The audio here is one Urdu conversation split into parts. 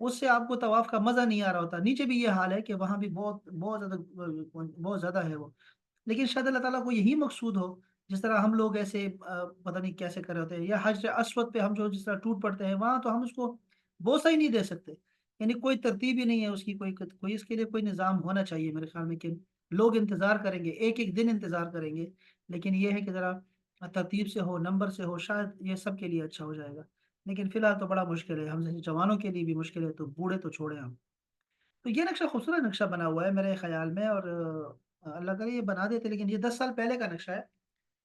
اس سے آپ کو طواف کا مزہ نہیں آ رہا ہوتا. نیچے بھی یہ حال ہے کہ وہاں بھی بہت بہت زیادہ ہے وہ. لیکن شاید اللہ تعالیٰ کو یہی مقصود ہو، جس طرح ہم لوگ ایسے پتہ نہیں کیسے کر رہے ہوتے ہیں، یا حجر اسود پہ ہم جو جس طرح ٹوٹ پڑتے ہیں، وہاں تو ہم اس کو بوسہ ہی نہیں دے سکتے. یعنی کوئی ترتیب ہی نہیں ہے اس کی، کوئی اس کے لیے کوئی نظام ہونا چاہیے میرے خیال میں، کہ لوگ انتظار کریں گے، ایک ایک دن انتظار کریں گے. لیکن یہ ہے کہ ذرا ترتیب سے ہو، نمبر سے ہو، شاید یہ سب کے لیے اچھا ہو جائے گا. لیکن فی الحال تو بڑا مشکل ہے، ہم جیسے جوانوں کے لیے بھی مشکل ہے، تو بوڑھے تو چھوڑیں ہم. تو یہ نقشہ خوبصورت نقشہ بنا ہوا ہے میرے خیال میں، اور اللہ کرے یہ بنا دیتے. لیکن یہ 10 سال پہلے کا نقشہ ہے،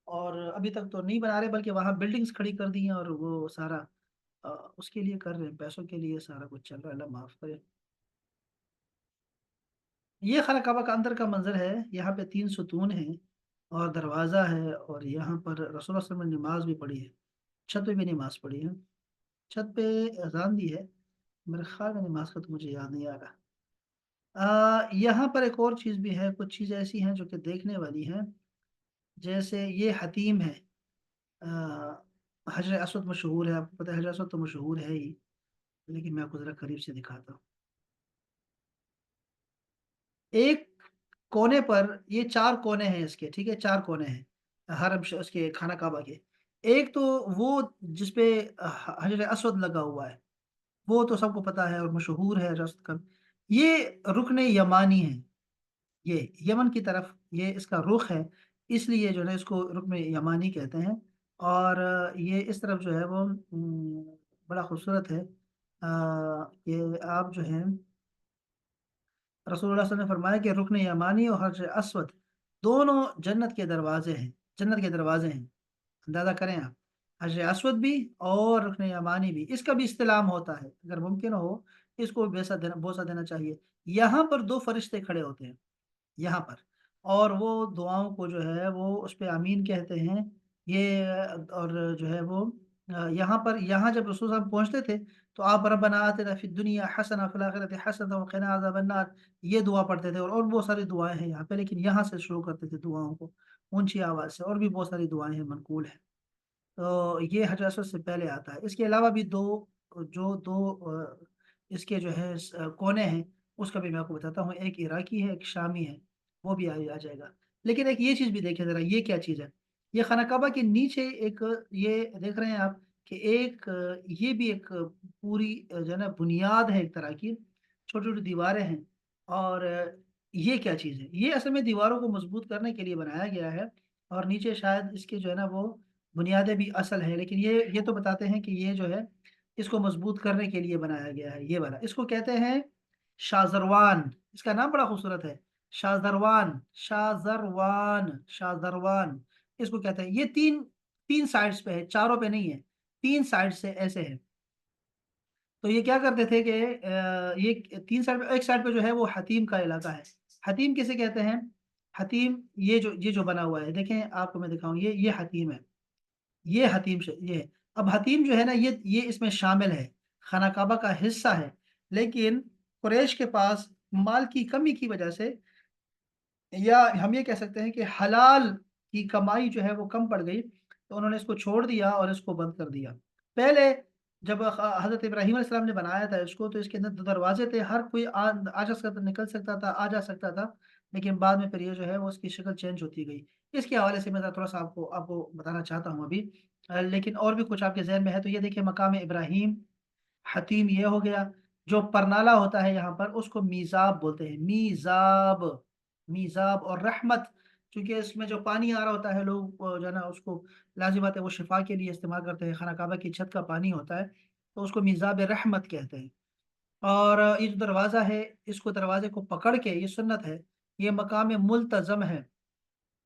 اور ابھی تک تو نہیں بنا رہے، بلکہ وہاں بلڈنگز کھڑی کر دی ہیں، اور وہ سارا اس کے لیے کر رہے ہیں، پیسوں کے لیے سارا کچھ چل رہا ہے. اللہ معاف کرے. یہ خانہ کعبہ کا اندر کا منظر ہے. یہاں پہ 3 ستون ہیں اور دروازہ ہے، اور یہاں پر رسول اللہ صلی اللہ علیہ وسلم نے نماز بھی پڑھی ہے. چھت پہ بھی نماز پڑھی ہے. چھت پہ اذان دی ہے. میرے خیال میں نماز کا تو مجھے یاد نہیں آ رہا. یہاں پر ایک اور چیز بھی ہے، کچھ چیزیں ایسی ہیں جو کہ دیکھنے والی ہیں. جیسے یہ حتیم ہے. آ، حجر اسود مشہور ہے، آپ کو پتہ ہے حجر اسود تو مشہور ہے ہی. لیکن میں آپ کو ذرا قریب سے دکھاتا ہوں. ایک کونے پر، یہ 4 کونے ہیں اس کے، ٹھیک ہے، 4 کونے ہیں اس کے خانہ کعبہ کے. ایک تو وہ جس پہ حجر اسود لگا ہوا ہے، وہ تو سب کو پتہ ہے اور مشہور ہے حجر اسود کا. یہ رکن یمانی ہے. یہ یمن کی طرف یہ اس کا رخ ہے، اس لیے جو ہے اس کو رکن یمانی کہتے ہیں. اور یہ اس طرف جو ہے وہ بڑا خوبصورت ہے. کہ آپ جو ہیں رسول اللہ صلی اللہ علیہ وسلم نے فرمایا کہ رکن یمانی اور حجر اسود دونوں جنت کے دروازے ہیں. جنت کے دروازے ہیں. اندازہ کریں آپ، حجر اسود بھی اور رکن یمانی بھی، اس کا بھی استلام ہوتا ہے. اگر ممکن ہو اس کو بوسہ دینا چاہیے. یہاں پر 2 فرشتے کھڑے ہوتے ہیں یہاں پر، اور وہ دعاؤں کو جو ہے وہ اس پہ آمین کہتے ہیں. یہ اور جو ہے وہ یہاں پر، یہاں جب رسول صاحب پہنچتے تھے تو آپ ربنا آتنا فی الدنیا حسنہ فی الآخرۃ حسنہ وقنا عذاب النار یہ دعا پڑھتے تھے. اور بہت ساری دعائیں ہیں یہاں پہ، لیکن یہاں سے شروع کرتے تھے دعاؤں کو اونچی آواز سے. اور بھی بہت ساری دعائیں ہیں منقول ہیں. تو یہ حجر اسود سے پہلے آتا ہے. اس کے علاوہ بھی دو اس کے جو ہے کونے ہیں، اس کا بھی میں آپ کو بتاتا ہوں. ایک عراقی ہے، ایک شامی ہے، وہ بھی آ جائے گا. لیکن ایک یہ چیز بھی دیکھیں ذرا، یہ کیا چیز ہے. یہ خانہ کعبہ کے نیچے ایک، یہ دیکھ رہے ہیں آپ کہ ایک یہ بھی ایک پوری جو ہے نا بنیاد ہے ایک طرح کی، چھوٹی چھوٹی دیواریں ہیں. اور یہ کیا چیز ہے. یہ اصل میں دیواروں کو مضبوط کرنے کے لیے بنایا گیا ہے. اور نیچے شاید اس کے جو ہے نا وہ بنیادیں بھی اصل ہیں، لیکن یہ تو بتاتے ہیں کہ یہ جو ہے اس کو مضبوط کرنے کے لیے بنایا گیا ہے. یہ والا اس کو کہتے ہیں شازروان. اس کا نام بڑا خوبصورت ہے، شازروان. شازروان شازروان اس کو کہتے ہیں. یہ تین تین سائڈز پہ ہے، چاروں پہ نہیں ہے، 3 سائڈ سے ایسے ہے. تو یہ کیا کرتے تھے کہ یہ 3 سائڈ پہ، ایک سائڈ پہ جو ہے وہ حتیم کا علاقہ ہے. حتیم کسے کہتے ہیں. حتیم یہ جو بنا ہوا ہے، دیکھیں آپ کو میں دکھاؤں، یہ حتیم ہے. یہ حتیم یہ ہے. اب حتیم جو ہے نا یہ اس میں شامل ہے، خانہ کعبہ کا حصہ ہے. لیکن قریش کے پاس مال کی کمی کی وجہ سے، یا ہم یہ کہہ سکتے ہیں کہ حلال کی کمائی جو ہے وہ کم پڑ گئی، تو انہوں نے اس کو چھوڑ دیا اور اس کو بند کر دیا. پہلے جب حضرت ابراہیم علیہ السلام نے بنایا تھا اس کو، تو اس کے اندر 2 دروازے تھے، ہر کوئی آ جا سکتا، نکل سکتا تھا، آ جا سکتا تھا. لیکن بعد میں پھر یہ جو ہے وہ اس کی شکل چینج ہوتی گئی. اس کے حوالے سے میں تھوڑا سا آپ کو بتانا چاہتا ہوں ابھی. لیکن اور بھی کچھ آپ کے ذہن میں ہے تو یہ دیکھیں، مقام ابراہیم، حتیم یہ ہو گیا. جو پرنالہ ہوتا ہے یہاں پر اس کو میزاب بولتے ہیں. میزاب. میزاب اور رحمت، چونکہ اس میں جو پانی آ رہا ہوتا ہے، لوگ جو ہے نا اس کو لازم بات ہے وہ شفا کے لیے استعمال کرتے ہیں. خانہ کعبہ کی چھت کا پانی ہوتا ہے، تو اس کو میزاب رحمت کہتے ہیں. اور یہ جو دروازہ ہے، اس کو دروازے کو پکڑ کے، یہ سنت ہے، یہ مقام ملتزم ہے.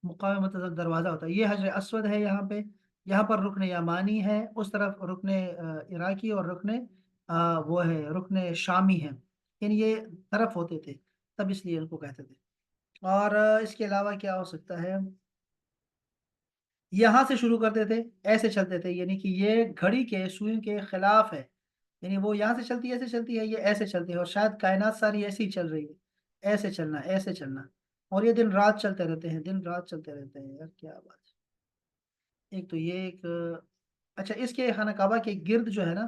مقام ملتزم دروازہ ہوتا ہے. یہ حجر اسود ہے یہاں پہ. یہاں پر رکن یمانی ہے، اس طرف رکن عراقی اور رکن وہ ہے رکن شامی ہے. یعنی یہ طرف ہوتے تھے، تب اس لیے ان کو کہتے تھے. اور اس کے علاوہ کیا ہو سکتا ہے. یہاں سے شروع کرتے تھے، ایسے چلتے تھے، یعنی کہ یہ گھڑی کے سوئیں کے خلاف ہے. یعنی وہ یہاں سے چلتی ہے، ایسے چلتی ہے، یہ ایسے چلتی ہے. اور شاید کائنات ساری ایسی ہی چل رہی ہے، ایسے چلنا، ایسے چلنا. اور یہ دن رات چلتے رہتے ہیں، دن رات چلتے رہتے ہیں. یار کیا بات ہے. ایک تو یہ ایک اچھا، اس کے خانہ کعبہ کے گرد جو ہے نا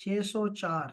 604,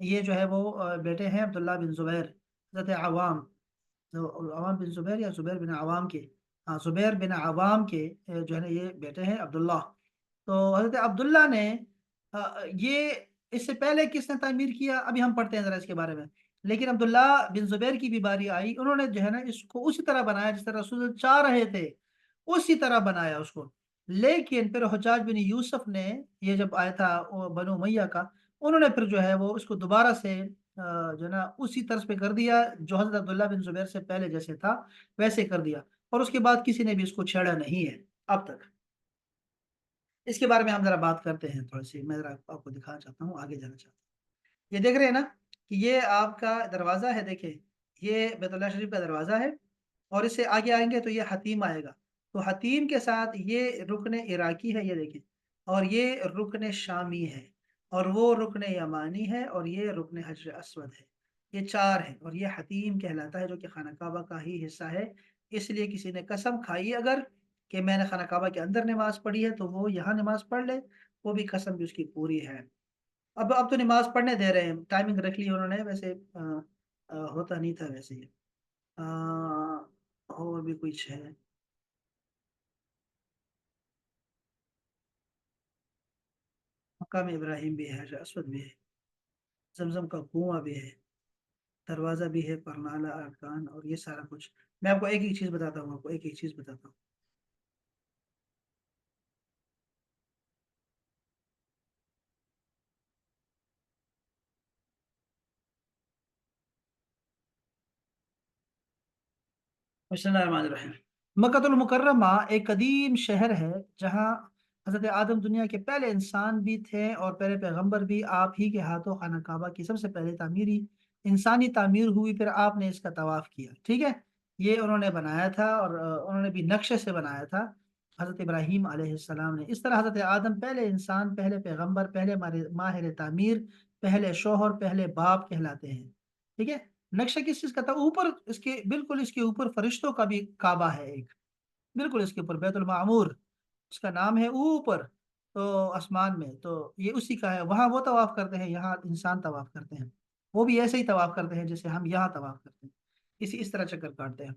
یہ جو ہے وہ بیٹے ہیں عبداللہ بن زبیر، حضرت عوام، عوام بن زبیر یا زبیر بن عوام کے، ہاں زبیر بن عوام کے جو ہے نا یہ بیٹے ہیں عبداللہ۔ تو حضرت عبداللہ نے یہ اس سے پہلے کس نے تعمیر کیا ابھی ہم پڑھتے ہیں ذرا اس کے بارے میں، لیکن عبداللہ بن زبیر کی بھی باری آئی، انہوں نے جو ہے نا اس کو اسی طرح بنایا جس طرح رسول اللہ چاہ رہے تھے، اسی طرح بنایا اس کو۔ لیکن پھر حجاج بن یوسف نے، یہ جب آیا تھا وہ بنو امیہ کا، انہوں نے پھر جو ہے وہ اس کو دوبارہ سے جو ہے نا اسی طرز پہ کر دیا، جو حضرت عبداللہ بن زبیر سے پہلے جیسے تھا ویسے کر دیا، اور اس کے بعد کسی نے بھی اس کو چھیڑا نہیں ہے اب تک۔ اس کے بارے میں ہم ذرا بات کرتے ہیں تھوڑی سی، میں ذرا آپ کو دکھانا چاہتا ہوں، آگے جانا چاہتا ہوں۔ یہ دیکھ رہے ہیں نا کہ یہ آپ کا دروازہ ہے، دیکھیں یہ بیت اللہ شریف کا دروازہ ہے، اور اس سے آگے آئیں گے تو یہ حتیم آئے گا، تو حتیم کے ساتھ یہ رکن عراقی ہے، یہ دیکھیں، اور یہ رکن شامی ہے، اور وہ رکن یمانی ہے، اور یہ رکن حجر اسود ہے، یہ چار ہے، اور یہ حتیم کہلاتا ہے جو کہ خانہ کعبہ کا ہی حصہ ہے۔ اس لیے کسی نے قسم کھائی اگر کہ میں نے خانہ کعبہ کے اندر نماز پڑھی ہے تو وہ یہاں نماز پڑھ لے، وہ بھی قسم بھی اس کی پوری ہے۔ اب تو نماز پڑھنے دے رہے ہیں، ٹائمنگ رکھ لی انہوں نے، ویسے ہوتا نہیں تھا ویسے یہ اور بھی کچھ ہے۔ مقام ابراہیم بھی ہے، حجر اسود بھی ہے، زمزم کا کنواں بھی ہے، دروازہ بھی ہے، پرنالہ ارکان، اور یہ سارا کچھ۔ میں آپ کو ایک ایک چیز بتاتا ہوں، آپ کو ایک ایک چیز بتاتا ہوں۔ بسم اللہ الرحمن الرحیم۔ مکۃ المکرمہ ایک قدیم شہر ہے جہاں حضرت آدم دنیا کے پہلے انسان بھی تھے، اور پہلے پیغمبر بھی آپ ہی کے ہاتھوں خانہ کعبہ کی سب سے پہلے تعمیری انسانی تعمیر ہوئی، پھر آپ نے اس کا طواف کیا، ٹھیک ہے۔ یہ انہوں نے بنایا تھا، اور انہوں نے بھی نقشے سے بنایا تھا حضرت ابراہیم علیہ السلام نے۔ اس طرح حضرت آدم پہلے انسان، پہلے پیغمبر، پہلے ماہر تعمیر، پہلے شوہر، پہلے باپ کہلاتے ہیں، ٹھیک ہے۔ نقشہ کس چیز کا تھا؟ اوپر اس کے بالکل اس کے اوپر فرشتوں کا بھی کعبہ ہے ایک، بالکل اس کے اوپر بیت المعمور اس کا نام ہے اوپر، تو آسمان میں، تو یہ اسی کا ہے، وہاں وہ طواف کرتے ہیں، یہاں انسان طواف کرتے ہیں، وہ بھی ایسے ہی طواف کرتے ہیں جیسے ہم یہاں طواف کرتے ہیں، اس طرح چکر کاٹتے ہیں۔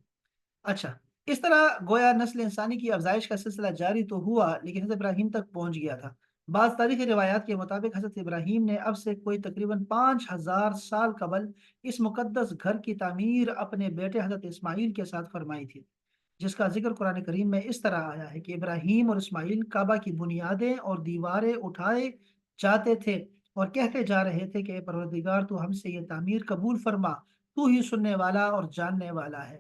اچھا، اس طرح گویا نسل انسانی کی افزائش کا سلسلہ جاری تو ہوا، لیکن حضرت ابراہیم تک پہنچ گیا تھا۔ بعض تاریخی روایات کے مطابق حضرت ابراہیم نے اب سے کوئی تقریباً 5000 سال قبل اس مقدس گھر کی تعمیر اپنے بیٹے حضرت اسماعیل کے ساتھ فرمائی تھی، جس کا ذکر قرآن کریم میں اس طرح آیا ہے کہ ابراہیم اور اسماعیل کعبہ کی بنیادیں اور دیواریں اٹھائے جاتے تھے اور کہتے جا رہے تھے کہ اے پروردگار تو ہم سے یہ تعمیر قبول فرما، تو ہی سننے والا اور جاننے والا ہے۔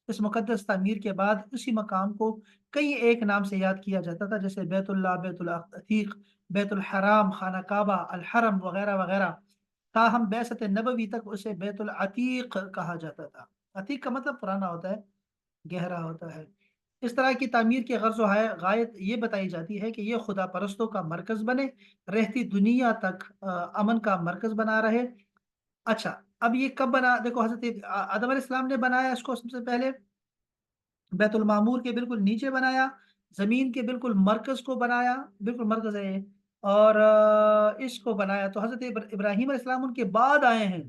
اس مقدس تعمیر کے بعد اسی مقام کو کئی ایک نام سے یاد کیا جاتا تھا، جیسے بیت اللہ، بیت العتیق، بیت الحرام، خانہ کعبہ، الحرم وغیرہ وغیرہ۔ تاہم بعثت نبوی تک اسے بیت العتیق کہا جاتا تھا۔ عتیق کا مطلب پرانا ہوتا ہے، گہرا ہوتا ہے۔ اس طرح کی تعمیر کی غرض و غایت یہ بتائی جاتی ہے کہ یہ خدا پرستوں کا مرکز بنے، رہتی دنیا تک امن کا مرکز بنا رہے۔ اچھا، اب یہ کب بنا؟ دیکھو حضرت آدم علیہ السلام نے بنایا اس کو سب سے پہلے، بیت المعمور کے بالکل نیچے بنایا، زمین کے بالکل مرکز کو بنایا، بالکل مرکز ہے یہ، اور اس کو بنایا تو حضرت ابراہیم علیہ السلام ان کے بعد آئے ہیں،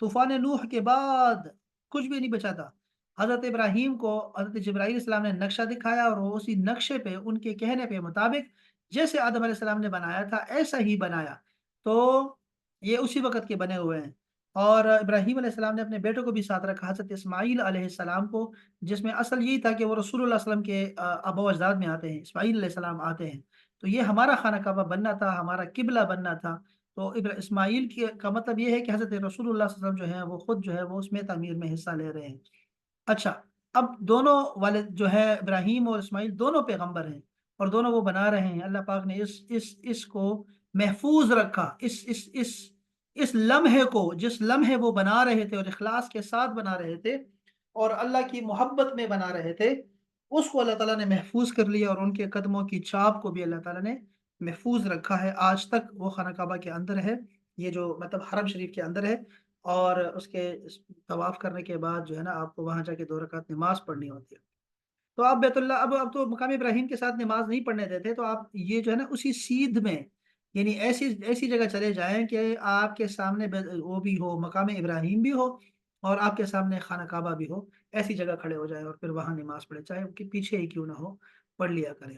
طوفان نوح کے بعد کچھ بھی نہیں بچا تھا۔ حضرت ابراہیم کو حضرت جبرائیل علیہ السلام نے نقشہ دکھایا، اور وہ اسی نقشے پہ ان کے کہنے پہ مطابق جیسے آدم علیہ السلام نے بنایا تھا ایسا ہی بنایا، تو یہ اسی وقت کے بنے ہوئے ہیں۔ اور ابراہیم علیہ السلام نے اپنے بیٹوں کو بھی ساتھ رکھا، حضرت اسماعیل علیہ السلام کو، جس میں اصل یہی تھا کہ وہ رسول اللہ علیہ وسلم کے آبا و اجداد میں آتے ہیں، اسماعیل علیہ السلام آتے ہیں، تو یہ ہمارا خانہ کعبہ بننا تھا، ہمارا قبلہ بننا تھا۔ تو اسماعیل کا مطلب یہ ہے کہ حضرت رسول اللہ صلی اللہ علیہ وسلم جو ہے وہ خود جو ہے وہ اس میں تعمیر میں حصہ لے رہے ہیں۔ اچھا، اب دونوں والد جو ہے ابراہیم اور اسماعیل دونوں پیغمبر ہیں، اور دونوں وہ بنا رہے ہیں، اللہ پاک نے اس کو محفوظ رکھا، اس لمحے کو، جس لمحے وہ بنا رہے تھے اور اخلاص کے ساتھ بنا رہے تھے اور اللہ کی محبت میں بنا رہے تھے، اس کو اللہ تعالیٰ نے محفوظ کر لیا، اور ان کے قدموں کی چھاپ کو بھی اللہ تعالیٰ نے محفوظ رکھا ہے، آج تک وہ خانہ کعبہ کے اندر ہے، یہ جو مطلب حرم شریف کے اندر ہے، اور اس کے طواف کرنے کے بعد جو ہے نا آپ کو وہاں جا کے 2 رکعت نماز پڑھنی ہوتی ہے۔ تو آپ بیت اللہ، اب تو مقام ابراہیم کے ساتھ نماز نہیں پڑھنے دیتے، تو آپ یہ جو ہے نا اسی سیدھ میں یعنی ایسی ایسی جگہ چلے جائیں کہ آپ کے سامنے وہ بھی ہو، مقام ابراہیم بھی ہو، اور آپ کے سامنے خانہ کعبہ بھی ہو، ایسی جگہ کھڑے ہو جائیں اور پھر وہاں نماز پڑھے، چاہے کہ پیچھے ہی کیوں نہ ہو، پڑھ لیا کریں،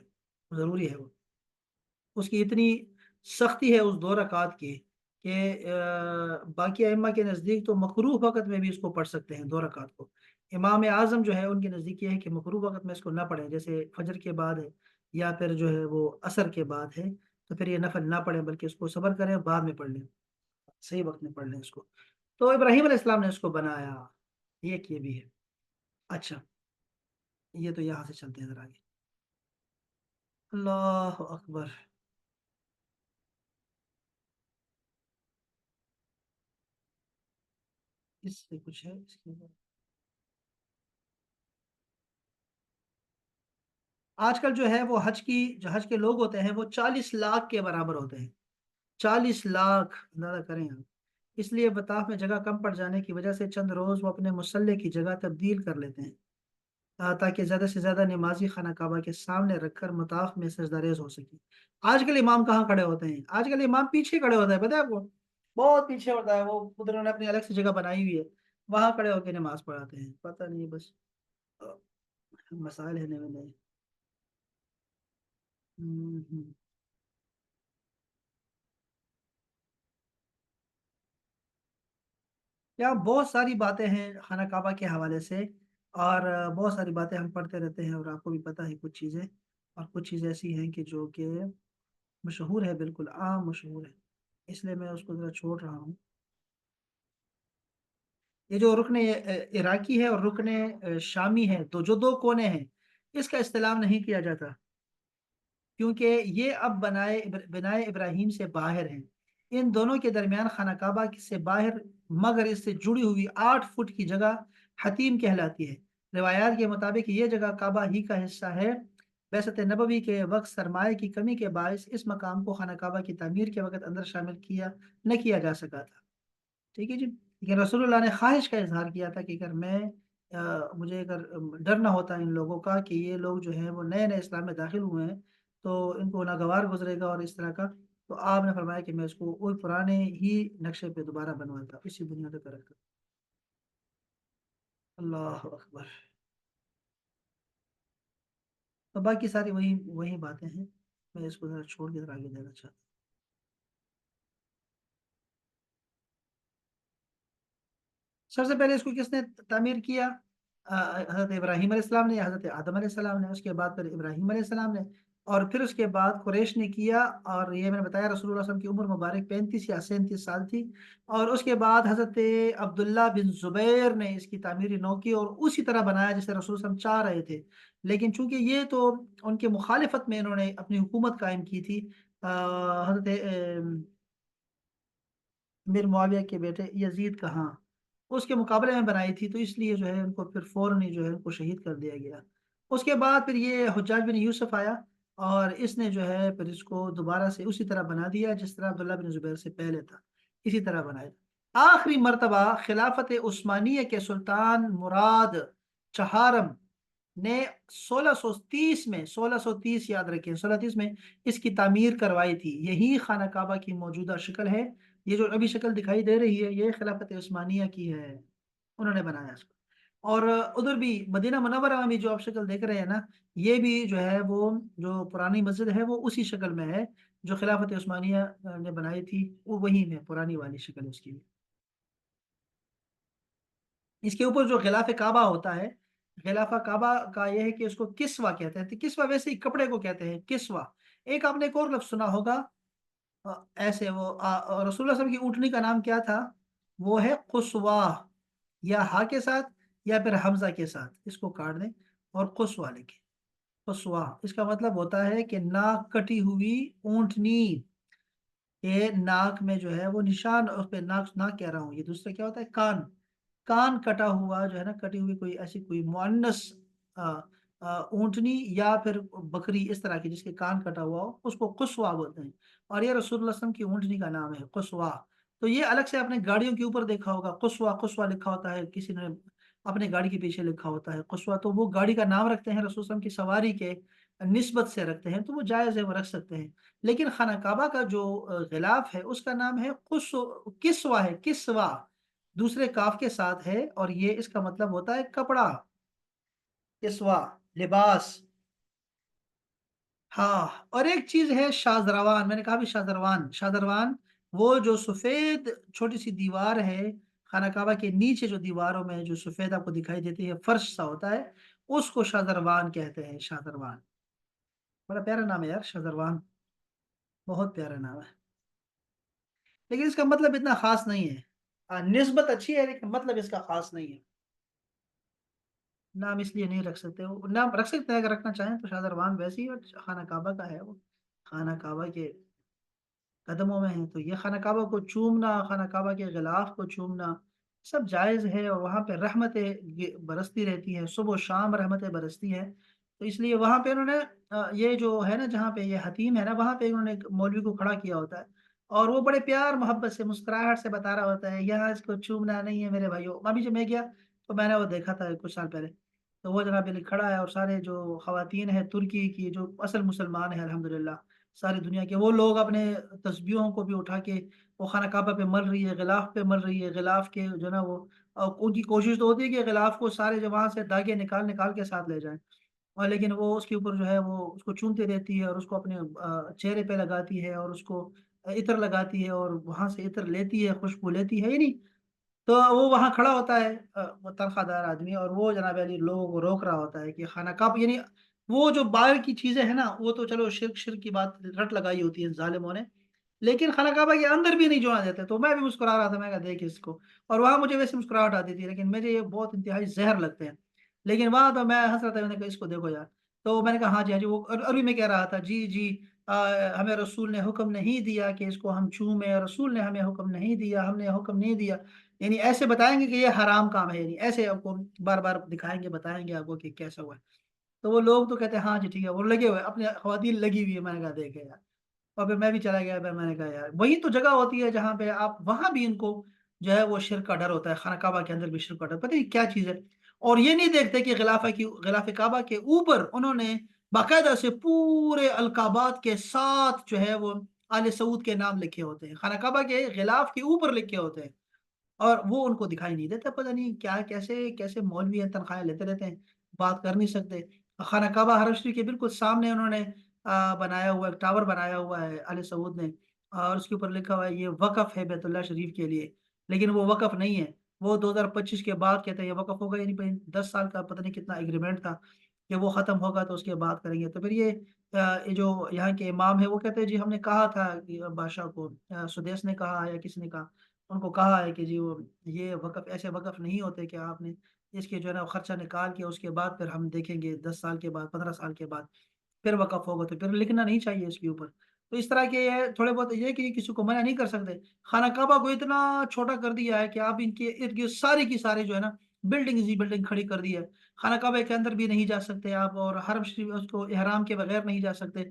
ضروری ہے وہ۔ اس کی اتنی سختی ہے اس 2 رکعات کی کہ باقی ائمہ کے نزدیک تو مکروہ وقت میں بھی اس کو پڑھ سکتے ہیں 2 رکعات کو۔ امام اعظم جو ہے ان کے نزدیک یہ ہے کہ مکروہ وقت میں اس کو نہ پڑھیں، جیسے فجر کے بعد ہے یا پھر جو ہے وہ عصر کے بعد ہے، تو پھر یہ نفل نہ پڑھیں بلکہ اس کو صبر کریں اور بعد میں پڑھ لیں، صحیح وقت میں پڑھ لیں اس کو۔ تو ابراہیم علیہ السلام نے اس کو بنایا، ایک یہ بھی ہے۔ اچھا، یہ تو یہاں سے چلتے ہیں ذرا آگے۔ اللہ اکبر۔ اس سے کچھ ہے اس کے بعد؟ آج کل جو ہے وہ جو حج کے لوگ ہوتے ہیں وہ 40 لاکھ کے برابر ہوتے ہیں، 40 لاکھ اندازہ کریں آپ۔ اس لیے بطاف میں جگہ کم پڑ جانے کی وجہ سے چند روز وہ اپنے مسلح کی جگہ تبدیل کر لیتے ہیں، تاکہ زیادہ سے زیادہ نمازی خانہ کعبہ کے سامنے رکھ کر مطاف میں سجدہ ریز ہو سکے۔ آج کل امام کہاں کھڑے ہوتے ہیں؟ آج کل امام پیچھے کھڑے ہوتا ہے، پتہ ہے آپ کو؟ بہت پیچھے ہوتا ہے وہ، ادھر انہوں نے اپنی الگ سے جگہ بنائی ہوئی ہے، وہاں کھڑے ہو کے نماز پڑھاتے ہیں، پتہ نہیں بس مسائل ہے نئے نئے۔ ہوں۔ یہاں بہت ساری باتیں ہیں خانہ کعبہ کے حوالے سے، اور بہت ساری باتیں ہم پڑھتے رہتے ہیں، اور آپ کو بھی پتہ ہے کچھ چیزیں، اور کچھ چیزیں ایسی ہیں کہ جو کہ مشہور ہے، بالکل عام مشہور ہے، اس لیے میں اس کو ذرا چھوڑ رہا ہوں۔ یہ جو رکن عراقی ہے اور رکن شامی ہے، تو جو 2 کونے ہیں، اس کا استعلام نہیں کیا جاتا، کیونکہ یہ اب بنائے ابراہیم سے باہر ہیں، ان دونوں کے درمیان خانہ کعبہ سے باہر، مگر اس سے جڑی ہوئی 8 فٹ کی جگہ حتیم کہلاتی ہے۔ روایات کے مطابق یہ جگہ کعبہ ہی کا حصہ ہے۔ بعثت نبوی کے وقت سرمایہ کی کمی کے باعث اس مقام کو خانہ کعبہ کی تعمیر کے وقت اندر شامل نہ کیا جا سکا تھا، ٹھیک ہے جی۔ لیکن رسول اللہ نے خواہش کا اظہار کیا تھا کہ اگر مجھے اگر ڈر نہ ہوتا ان لوگوں کا کہ یہ لوگ جو ہیں وہ نئے نئے اسلام میں داخل ہوئے ہیں تو ان کو ناگوار گزرے گا اور اس طرح کا، تو آپ نے فرمایا کہ میں اس کو وہی پرانے ہی نقشے پہ دوبارہ بنواتا، اسی بنیاد پر رکھتا۔ اللہ اکبر۔ تو باقی ساری وہی وہی باتیں ہیں، میں اس کو ذرا چھوڑ کے ذرا آگے جانا چاہتا ہوں۔ سب سے پہلے اس کو کس نے تعمیر کیا؟ حضرت ابراہیم علیہ السلام نے، یا حضرت آدم علیہ السلام نے، اس کے بعد پھر ابراہیم علیہ السلام نے، اور پھر اس کے بعد قریش نے کیا، اور یہ میں نے بتایا رسول اللہ صلی اللہ علیہ وسلم کی عمر مبارک 35 یا 37 سال تھی، اور اس کے بعد حضرت عبداللہ بن زبیر نے اس کی تعمیری نو کی اور اسی طرح بنایا جیسے رسول صلی اللہ علیہ وسلم چاہ رہے تھے، لیکن چونکہ یہ تو ان کے مخالفت میں انہوں نے اپنی حکومت قائم کی تھی، حضرت امیر معاویہ کے بیٹے یزید کا، ہاں، اس کے مقابلے میں بنائی تھی، تو اس لیے جو ہے ان کو پھر فوراً ہی جو ہے ان کو شہید کر دیا گیا۔ اس کے بعد پھر یہ حجاج بن یوسف آیا، اور اس نے جو ہے پھر اس کو دوبارہ سے اسی طرح بنا دیا جس طرح عبداللہ بن زبیر سے پہلے تھا، اسی طرح بنایا۔ آخری مرتبہ خلافت عثمانیہ کے سلطان مراد چہارم نے 1630 میں، 1630 یاد رکھیں، 1630 میں اس کی تعمیر کروائی تھی۔ یہی خانہ کعبہ کی موجودہ شکل ہے، یہ جو ابھی شکل دکھائی دے رہی ہے یہ خلافت عثمانیہ کی ہے، انہوں نے بنایا اس کو۔ اور ادھر بھی مدینہ منورہ میں بھی جو آپ شکل دیکھ رہے ہیں نا، یہ بھی جو ہے وہ جو پرانی مسجد ہے وہ اسی شکل میں ہے جو خلافت عثمانیہ نے بنائی تھی، وہ وہی میں پرانی والی شکل اس کی۔ اس کے اوپر جو غلاف کعبہ ہوتا ہے، غلاف کعبہ کا یہ ہے کہ اس کو کسوہ کہتے ہیں، تو کسوہ ویسے ہی کپڑے کو کہتے ہیں کسوہ۔ ایک آپ نے ایک اور لفظ سنا ہوگا، ایسے وہ رسول اللہ صلی اللہ علیہ وسلم کی اونٹنی کا نام کیا تھا؟ وہ ہے قصوا، یا ہا کے ساتھ یا پھر حمزہ کے ساتھ اس کو کاٹ دیں اور قصوا لکھیں۔ قصوا اس کا مطلب ہوتا ہے کہ ناک کٹی ہوئی اونٹنی کے ناک میں جو ہے وہ نشان، اس پہ ناک ناک کہہ رہا ہوں، یہ دوسرا کیا ہوتا ہے؟ کان، کان کٹا ہوا جو ہے نا، کٹی ہوئی کوئی ایسی کوئی مؤنث اونٹنی یا پھر بکری اس طرح کی جس کے کان کٹا ہوا ہو، اس کو قصوا بولتے ہیں، اور یہ رسول اللہ صلی اللہ علیہ وسلم کی اونٹنی کا نام ہے قصوا۔ تو یہ الگ سے اپنے گاڑیوں کے اوپر دیکھا ہوگا، قصوا قصوا لکھا ہوتا ہے، کسی نے اپنے گاڑی کے پیچھے لکھا ہوتا ہے قصوا، تو وہ گاڑی کا نام رکھتے ہیں رسول صلی اللہ علیہ وسلم کی سواری کے نسبت سے رکھتے ہیں تو وہ جائز ہے، وہ رکھ سکتے ہیں۔ لیکن خانہ کعبہ کا جو غلاف ہے اس کا نام ہے کسوہ ہے، کسوہ دوسرے کاف کے ساتھ ہے، اور یہ اس کا مطلب ہوتا ہے کپڑا، کسوہ لباس۔ ہاں، اور ایک چیز ہے شاذروان، میں نے کہا بھی شاذروان، شاذروان وہ جو سفید چھوٹی سی دیوار ہے خانہ کعبہ کے نیچے، جو دیواروں میں جو سفید آپ کو دکھائی دیتی ہے، فرش سا ہوتا ہے، اس کو شاذروان کہتے ہیں، شاذروان۔ بڑا پیارا نام ہے یار، شاذروان، بہت پیارا نام ہے، لیکن اس کا مطلب اتنا خاص نہیں ہے۔ نسبت اچھی ہے لیکن مطلب اس کا خاص نہیں ہے، نام اس لیے نہیں رکھ سکتے، وہ نام رکھ سکتے ہیں اگر رکھنا چاہیں تو شاذروان، ویسے ہی اور خانہ کعبہ کا ہے وہ، خانہ کعبہ کے قدموں میں ہے، تو یہ خانہ کعبہ کو چومنا، خانہ کعبہ کے غلاف کو چومنا سب جائز ہے، اور وہاں پہ رحمتیں برستی رہتی ہیں، صبح و شام رحمتیں برستی ہیں، تو اس لیے وہاں پہ انہوں نے یہ جو ہے نا، جہاں پہ یہ حتیم ہے نا، وہاں پہ انہوں نے ایک مولوی کو کھڑا کیا ہوتا ہے، اور وہ بڑے پیار محبت سے مسکراہٹ سے بتا رہا ہوتا ہے یہاں اس کو چومنا نہیں ہے میرے بھائیو۔ ابھی جب میں گیا تو میں نے وہ دیکھا تھا کچھ سال پہلے، تو وہ جناب علی کھڑا ہے، اور سارے جو خواتین ہیں ترکی کی جو اصل مسلمان ہیں الحمدللہ، ساری دنیا کے، وہ لوگ اپنے تسبیحوں کو بھی اٹھا کے وہ خانہ کعبہ پہ مل رہی ہے، غلاف پہ مل رہی ہے، غلاف کے جو نا وہ ان کی کوشش تو ہوتی ہے کہ غلاف کو سارے جو وہاں سے داغے نکال نکال کے ساتھ لے جائیں، اور لیکن وہ اس کے اوپر جو ہے وہ اس کو چومتے رہتی ہے، اور اس کو اپنے چہرے پہ لگاتی ہے، اور اس کو عطر لگاتی ہے، اور وہاں سے عطر لیتی ہے، خوشبو لیتی ہے، یعنی تو وہ وہاں کھڑا ہوتا ہے وہ تنخواہ دار آدمی، اور وہ جناب علی لوگوں کو روک رہا ہوتا ہے کہ خانہ کعبہ، یعنی وہ جو باہر کی چیزیں ہیں نا، وہ تو چلو شرک شرک کی بات رٹ لگائی ہوتی ہے ظالموں نے، لیکن خانہ کعبہ کے اندر بھی نہیں جوڑا دیتے، تو میں بھی مسکرا رہا تھا، میں کہا دیکھ اس کو، اور وہاں مجھے ویسے مسکراہٹ آتی تھی، لیکن مجھے یہ بہت انتہائی زہر لگتے ہیں، لیکن وہاں تو میں ہنس رہا تھا، میں نے کہا اس کو دیکھو یار، تو میں نے کہا ہاں جی ہاں جی، وہ عربی میں کہہ رہا تھا جی جی، ہمیں رسول نے حکم نہیں دیا کہ اس کو ہم چومیں، رسول نے ہمیں حکم نہیں دیا، ہم نے حکم نہیں دیا، یعنی ایسے بتائیں گے کہ یہ حرام کام ہے، یعنی ایسے آپ کو بار بار دکھائیں گے، بتائیں گے آپ کو کہ کیسا ہوا ہے، تو وہ لوگ تو کہتے ہیں ہاں جی ٹھیک ہے، وہ لگے ہوئے اپنے خواتین لگی ہوئی ہے، میں نے کہا دیکھے یار، اور پھر میں بھی چلا گیا، پھر میں نے کہا یار وہی تو جگہ ہوتی ہے جہاں پہ آپ، وہاں بھی ان کو جو ہے وہ شرک کا ڈر ہوتا ہے، خانہ کعبہ کے اندر بھی شرک کا ڈر، پتہ نہیں کیا چیز ہے، اور یہ نہیں دیکھتے کہ غلاف کعبہ کے اوپر انہوں نے باقاعدہ سے پورے القابات کے ساتھ جو ہے وہ آل سعود کے نام لکھے ہوتے ہیں، خانہ کعبہ کے غلاف کے اوپر لکھے ہوتے ہیں، اور وہ ان کو دکھائی نہیں دیتا، پتہ نہیں کیا، کیسے کیسے مولوی ہیں، تنخواہیں لیتے رہتے ہیں، بات کر نہیں سکتے۔ خانہ کعبہ حرم شریف کے بالکل سامنے انہوں نے بنایا ہوا ہے، ٹاور بنایا ہوا ہے آل سعود نے، اور اس کے اوپر لکھا ہوا ہے یہ وقف ہے بیت اللہ شریف کے لیے، لیکن وہ وقف نہیں ہے، وہ 2025 کے بعد کہتے ہیں یہ وقف ہوگا، یعنی 10 سال کا پتہ نہیں کتنا ایگریمنٹ تھا کہ وہ ختم ہوگا تو اس کے بعد کریں گے، تو پھر یہ جو یہاں کے امام ہے وہ کہتے ہیں جی ہم نے کہا تھا کہ بادشاہ کو، سدیس نے کہا یا کسی نے کہا، ان کو کہا ہے کہ جی وہ یہ وقف ایسے وقف نہیں ہوتے کہ آپ نے اس کے جو ہے نا خرچہ نکال کے اس کے بعد پھر ہم دیکھیں گے 10 سال کے بعد، 15 سال کے بعد پھر وقف ہوگا، تو پھر لکھنا نہیں چاہیے اس کے اوپر، تو اس طرح کے یہ تھوڑے بہت یہ کہ کسی کو منع نہیں کر سکتے۔ خانہ کعبہ کو اتنا چھوٹا کر دیا ہے کہ آپ ان کے ارد گرد ساری کی سارے جو ہے نا بلڈنگ ہی بلڈنگ کھڑی کر دی ہے، خانہ کعبہ کے اندر بھی نہیں جا سکتے آپ، اور حرم شریف اس کو احرام کے بغیر نہیں جا سکتے،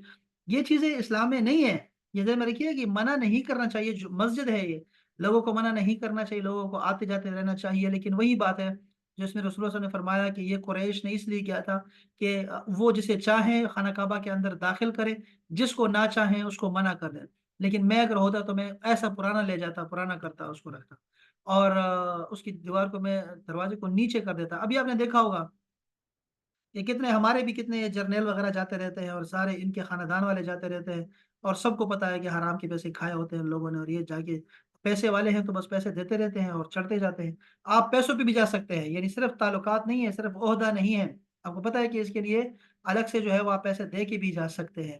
یہ چیزیں اسلام میں نہیں ہے، یہ ذہن میں رکھیے کہ منع نہیں کرنا چاہیے، جو مسجد ہے یہ لوگوں کو منع نہیں کرنا چاہیے، لوگوں کو آتے جاتے رہنا چاہیے، لیکن وہی بات ہے جس میں رسول اللہ صلی اللہ علیہ وسلم نے فرمایا کہ یہ قریش نے اس لیے کیا تھا کہ وہ جسے چاہیں خانہ کعبہ کے اندر داخل کرے، جس کو نہ چاہیں اس کو منع کر دیں، لیکن میں اگر ہوتا تو میں ایسا پرانا لے جاتا، پرانا کرتا، اس کو رکھتا، اور اس کی دیوار کو میں دروازے کو نیچے کر دیتا۔ ابھی آپ نے دیکھا ہوگا یہ کتنے ہمارے بھی کتنے جرنیل وغیرہ جاتے رہتے ہیں، اور سارے ان کے خاندان والے جاتے رہتے ہیں، اور سب کو پتا ہے کہ حرام کے پیسے کھائے ہوتے ہیں ان لوگوں نے، اور یہ جا کے پیسے والے ہیں تو بس پیسے دیتے رہتے ہیں اور چڑھتے جاتے ہیں۔ آپ پیسوں پہ بھی جا سکتے ہیں، یعنی صرف تعلقات نہیں ہے، صرف عہدہ نہیں ہے، آپ کو پتا ہے کہ اس کے لیے الگ سے جو ہے وہ آپ پیسے دے کے بھی جا سکتے ہیں،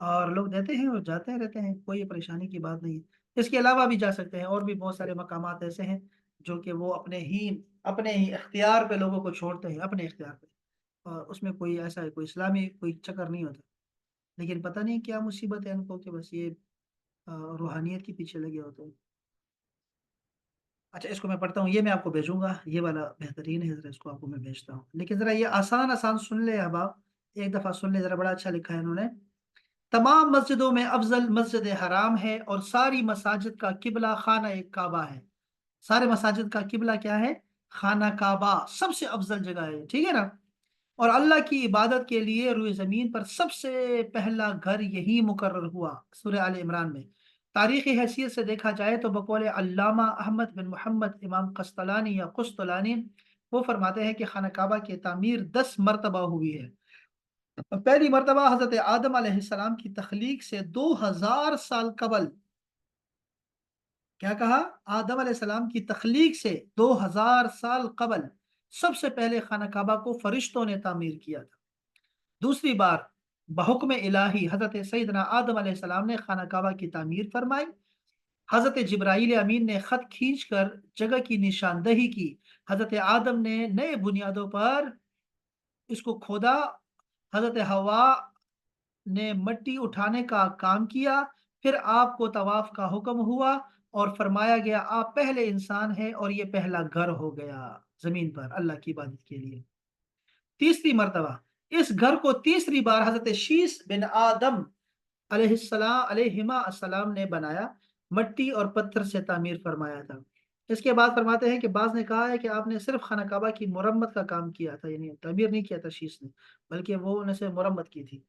اور لوگ دیتے ہیں اور جاتے رہتے ہیں، کوئی پریشانی کی بات نہیں ہے، اس کے علاوہ بھی جا سکتے ہیں، اور بھی بہت سارے مقامات ایسے ہیں جو کہ وہ اپنے ہی اختیار پہ لوگوں کو چھوڑتے ہیں، اپنے اختیار پہ، اور اس میں کوئی ایسا کوئی اسلامی کوئی چکر نہیں ہوتا، لیکن پتہ نہیں کیا مصیبت ہے ان کو کہ بس یہ روحانیت کے پیچھے لگے ہوتے ہیں۔ اچھا اس کو میں پڑھتا ہوں، یہ میں آپ کو بھیجوں گا، یہ والا بہترین ہے، ذرا اس کو آپ کو میں بھیجتا ہوں، لیکن ذرا یہ آسان آسان سن لے اب آپ، ایک دفعہ سن لے ذرا، بڑا اچھا لکھا ہے انہوں نے۔ تمام مسجدوں میں افضل مسجد حرام ہے، اور ساری مساجد کا قبلہ خانہ کعبہ ہے، سارے مساجد کا قبلہ کیا ہے؟ خانہ کعبہ سب سے افضل جگہ ہے، ٹھیک ہے نا؟ اور اللہ کی عبادت کے لیے روئے زمین پر سب سے پہلا گھر یہی مقرر ہوا۔ سورہ آل عمران میں تاریخی حیثیت سے دیکھا جائے تو بقول علامہ احمد بن محمد امام قسطلانی یا قسطلانی، وہ فرماتے ہیں کہ خانہ کعبہ کی تعمیر 10 مرتبہ ہوئی ہے۔ پہلی مرتبہ حضرت آدم علیہ السلام کی تخلیق سے 2000 سال قبل، کیا کہا؟ آدم علیہ السلام کی تخلیق سے 2000 سال قبل سب سے پہلے خانہ کعبہ کو فرشتوں نے تعمیر کیا تھا۔ دوسری بار بحکم الہی حضرت سیدنا آدم علیہ السلام نے خانہ کعبہ کی تعمیر فرمائی۔ حضرت جبرائیل امین نے خط کھینچ کر جگہ کی نشاندہی کی۔ حضرت آدم نے نئے بنیادوں پر اس کو کھودا۔ حضرت حوا نے مٹی اٹھانے کا کام کیا۔ پھر آپ کو طواف کا حکم ہوا اور فرمایا گیا آپ پہلے انسان ہیں اور یہ پہلا گھر ہو گیا زمین پر اللہ کی عبادت کے لیے۔ تیسری مرتبہ اس گھر کو تیسری بار حضرت شیس بن آدم علیہما السلام نے بنایا، مٹی اور پتھر سے تعمیر فرمایا تھا۔ اس کے بعد فرماتے ہیں کہ بعض نے کہا ہے کہ آپ نے صرف خانہ کعبہ کی مرمت کا کام کیا تھا، یعنی تعمیر نہیں کیا تھا شیس نے، بلکہ وہ نے سے مرمت کی تھی۔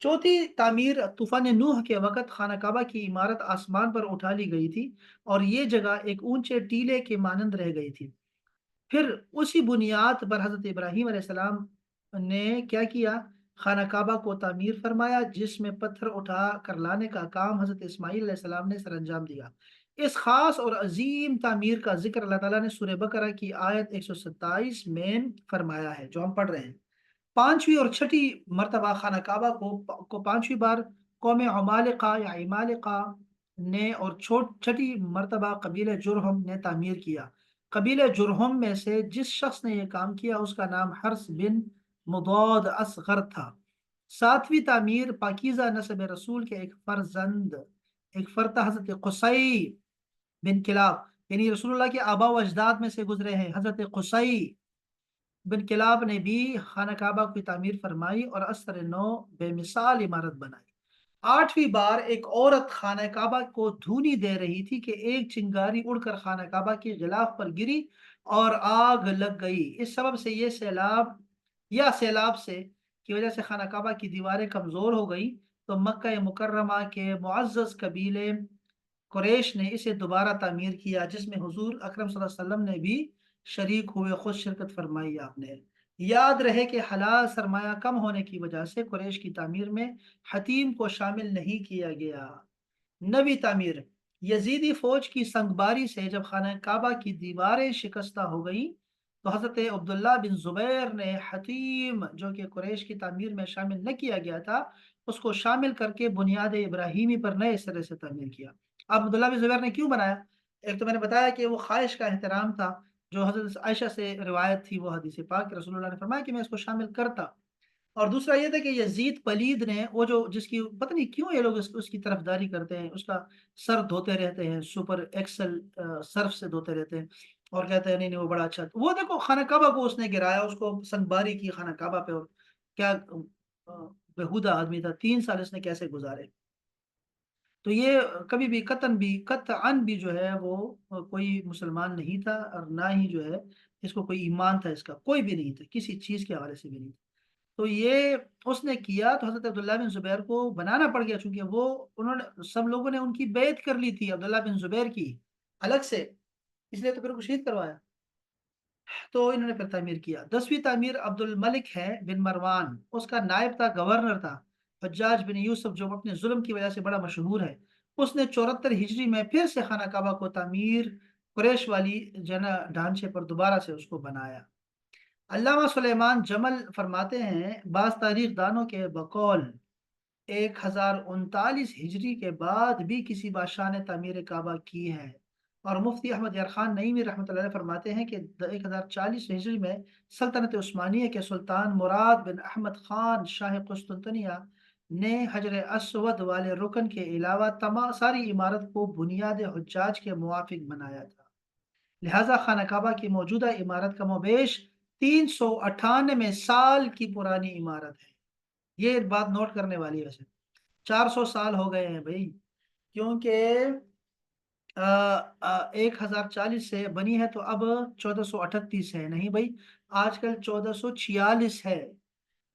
چوتھی تعمیر طوفان نوح کے وقت خانہ کعبہ کی عمارت آسمان پر اٹھا لی گئی تھی اور یہ جگہ ایک اونچے ٹیلے کے مانند رہ گئی تھی۔ پھر اسی بنیاد پر حضرت ابراہیم علیہ السلام نے کیا کیا؟ خانہ کعبہ کو تعمیر فرمایا، جس میں پتھر اٹھا کر لانے کا کام حضرت اسماعیل علیہ السلام نے سر انجام دیا۔ اس خاص اور عظیم تعمیر کا ذکر اللہ تعالیٰ نے سورہ بقرہ کی آیت 127 میں فرمایا ہے، جو ہم پڑھ رہے ہیں۔ پانچویں اور چھٹی مرتبہ خانہ کعبہ کو پانچویں بار قوم عمالقہ یا عمالقہ نے اور چھٹی مرتبہ قبیلہ جرہم نے تعمیر کیا۔ قبیلہ جرہم میں سے جس شخص نے یہ کام کیا اس کا نام حرس بن مضاد اصغر تھا۔ ساتویں تعمیر پاکیزہ نسب رسول کے ایک فرتا حضرت قصی بن کلاب، یعنی رسول اللہ کے آبا و اجداد میں سے گزرے ہیں، حضرت قصی بن کلاب نے بھی خانہ کعبہ کی تعمیر فرمائی اور اثر نو بے مثال عمارت بنائی۔ آٹھویں بار ایک عورت خانہ کعبہ کو دھونی دے رہی تھی کہ ایک چنگاری اڑ کر خانہ کعبہ کے غلاف پر گری اور آگ لگ گئی۔ اس سبب سے یہ سیلاب سے کی وجہ سے خانہ کعبہ کی دیواریں کمزور ہو گئی، تو مکہ مکرمہ کے معزز قبیلے قریش نے اسے دوبارہ تعمیر کیا، جس میں حضور اکرم صلی اللہ علیہ وسلم نے بھی شریک ہوئے، خود شرکت فرمائی آپ نے۔ یاد رہے کہ حلال سرمایہ کم ہونے کی وجہ سے قریش کی تعمیر میں حتیم کو شامل نہیں کیا گیا۔ نویں تعمیر یزیدی فوج کی سنگباری سے جب خانہ کعبہ کی دیواریں شکستہ ہو گئیں تو حضرت عبداللہ بن زبیر نے حتیم، جو کہ قریش کی تعمیر میں شامل نہ کیا گیا تھا، اس کو شامل کر کے بنیاد ابراہیمی پر نئے سرے سے تعمیر کیا۔ اب عبداللہ بن زبیر نے کیوں بنایا؟ ایک تو میں نے بتایا کہ وہ خواہش کا احترام تھا، جو حضرت عائشہ سے روایت تھی، وہ حدیث پاک رسول اللہ نے فرمایا کہ میں اس کو شامل کرتا۔ اور دوسرا یہ تھا کہ یزید پلید نے، وہ جو جس کی پتہ نہیں کیوں یہ لوگ اس کی طرفداری کرتے ہیں، اس کا سر دھوتے رہتے ہیں، سپر ایکسل سرف سے دھوتے رہتے ہیں اور کہتے ہیں نہیں نہیں وہ بڑا اچھا، وہ دیکھو خانہ کعبہ کو اس نے گرایا، اس کو سنگباری کی خانہ کعبہ پہ، اور کیا بےہودہ آدمی تھا، 3 سال اس نے کیسے گزارے۔ تو یہ کبھی بھی قطعاً بھی جو ہے وہ کوئی مسلمان نہیں تھا، اور نہ ہی جو ہے اس کو کوئی ایمان تھا، اس کا کوئی بھی نہیں تھا، کسی چیز کے حوالے سے بھی نہیں تھا۔ تو یہ اس نے کیا تو حضرت عبداللہ بن زبیر کو بنانا پڑ گیا، چونکہ انہوں نے سب لوگوں نے ان کی بیعت کر لی تھی عبداللہ بن زبیر کی الگ سے، اس لیے تو پھر کو شہید کروایا، تو انہوں نے پھر تعمیر کیا۔ 10ویں تعمیر عبد الملک ہے بن مروان، اس کا نائب تھا، گورنر تھا، حجاج بن یوسف، جو اپنے ظلم کی وجہ سے بڑا مشہور ہے۔ اس نے 74 ہجری میں پھر سے خانہ کعبہ کو تعمیر قریش والی جنا ڈھانچے پر دوبارہ سے اس کو بنایا۔ علامہ سلیمان جمل فرماتے ہیں بعض تاریخ دانوں کے بقول 1039 ہجری کے بعد بھی کسی بادشاہ نے تعمیر کعبہ کی ہے، اور مفتی احمد یرخان نعیمی رحمۃ اللہ علیہ فرماتے ہیں کہ 1040 ہجری میں سلطنت عثمانیہ کے سلطان مراد بن احمد خان شاہ قسطنطنیہ نے حجر اسود والے رکن کے علاوہ تمام ساری عمارت کو بنیاد حجاج کے موافق بنایا تھا، لہذا خانہ کعبہ کی موجودہ عمارت کا بیش 398 سال کی پرانی عمارت ہے۔ یہ بات نوٹ کرنے والی ہے، ویسے 400 سال ہو گئے ہیں بھائی، کیونکہ 1040 سے بنی ہے تو اب 1438 ہے، نہیں بھائی آج کل 1446 ہے،